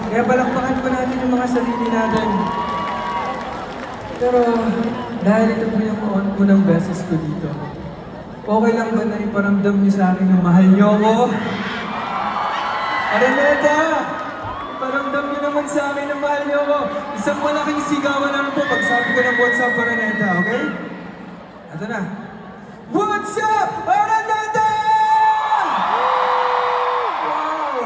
Kaya palakpakan po natin yung mga sarili natin. Pero dahil ito po yung unang beses ko dito, okay lang ba na iparamdam niyo sa akin na mahal niyo ako? Araneta! Iparamdam niyo naman sa akin na mahal niyo ako. Isang malaking sigawan naman po pag sabi ko ng what's up, Araneta, okay? Ito na. What's up, Araneta! Wow!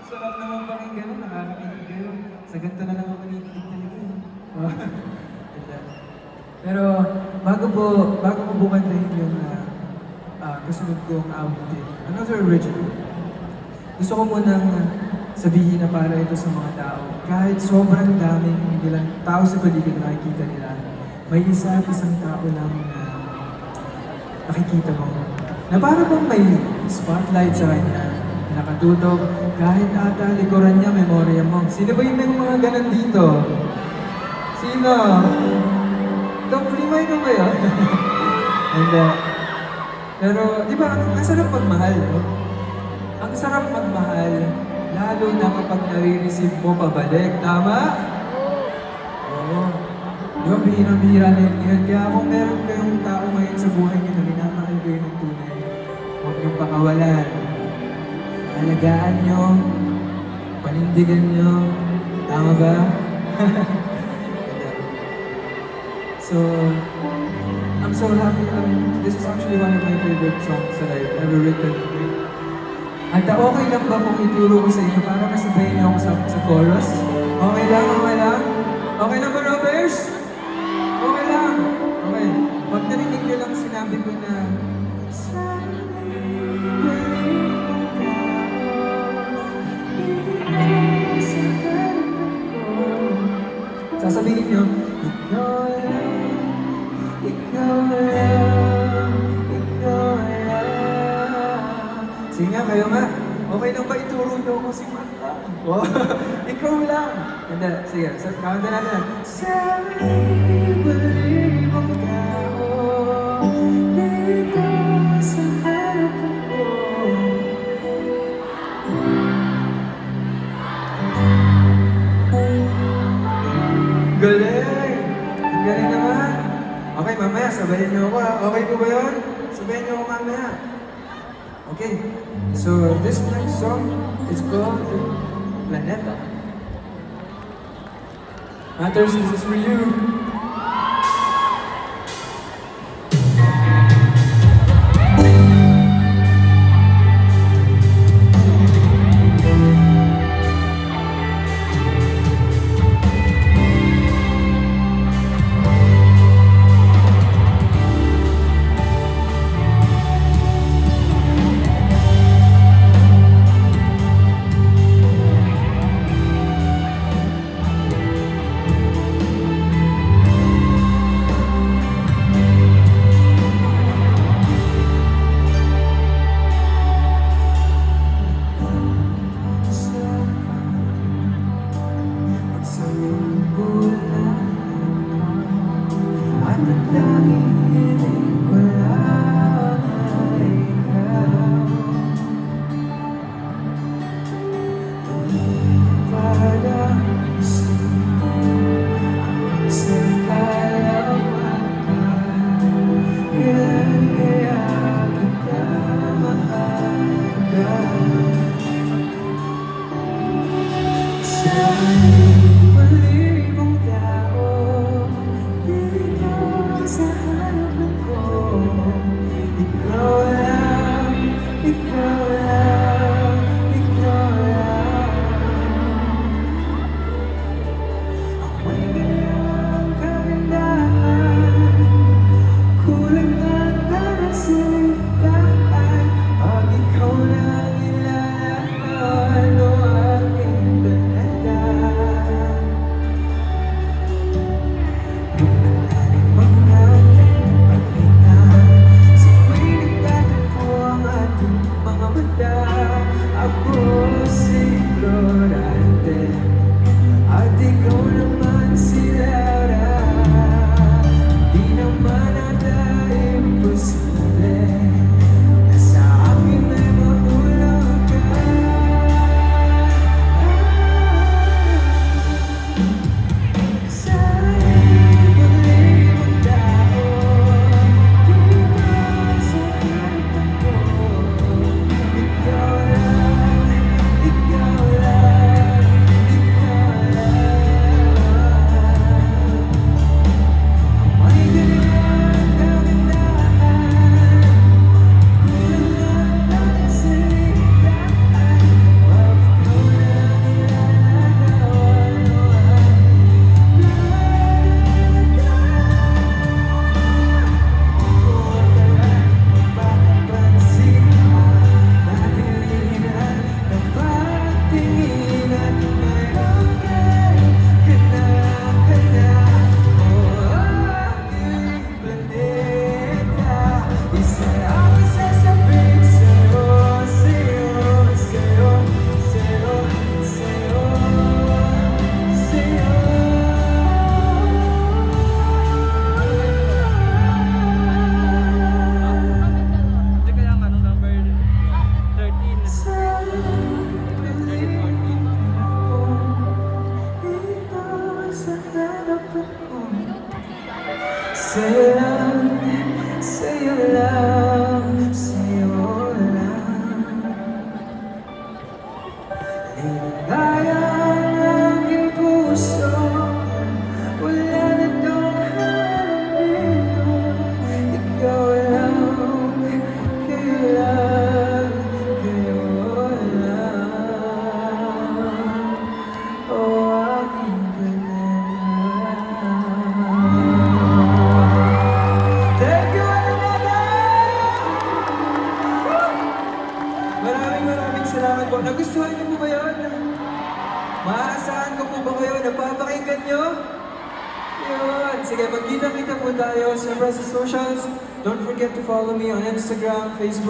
Sarap naman pakinggan, nakakakinig kayo. Sa ganito na lang ako kinikilig talaga. Pero bago ko bukantahin yung kasunod kong awitin, another original. Gusto ko munang sabihin na para ito sa mga tao. Kahit sobrang daming nilang tao sa paligid na nakikita nila, may isa at isang tao lang na nakikita mo. Na parang bang may spotlight sa kanya, na nakatutok, kahit ata likuran niya, memorya mo. Sino ba yung may mga ganun dito? Sino? Top 3 ka ba yun? And, pero, di ba, ang sarap magmahal, no? Ang sarap magmahal, lalo na kapag nare-receive mo pabalik. Tama? Oo. Di ba, bihirang-bihira na yun. Kaya kung meron kayong tao ngayon sa buhay niyo na minamahal kayo ng tunay, huwag niyong pakawalan. Alagaan niyo, panindigan niyo. Tama ba? So, I'm so happy. This is actually one of my favorite songs that I've ever written. At okay lang ba kung ituro ko sa inyo para kasabayin niyo ako sa chorus? Okay lang, okay lang? Okay lang ba, Robbers? Okay lang? Okay. Pag narinig niyo lang sinabi ko na sasabihin niyo, ikaw lang, ikaw lang, ikaw lang. Sige nga, kayo nga. Okay lang ba ituro niyo ako si Manta? Oh, ikaw lang. Hindi, sige. Kawanta natin. Sa libo-libong tao, dito sa harapan ko. Galing! Galing naman! Okay, mamaya, sabayin niyo ako. Okay po ba yun? Sabayin niyo ako mamaya. Okay, so this next song is called Planeta. Matters, this is for you. Sa'yo lang, sa'yo lang, sa'yo lang. Linagaya ang aking puso, wala na dong halambino. Ikaw lang, kayo lang, kayo lang. O aking pinagdala. Thank you, Alameda! Maraming salamat po. Nagustuhan niyo po ba yun? Maaasahan ko po ba kayo? Napapakinggan niyo? Yun. Sige, magkita-kita po tayo. Siyempre sa socials. Don't forget to follow me on Instagram, Facebook.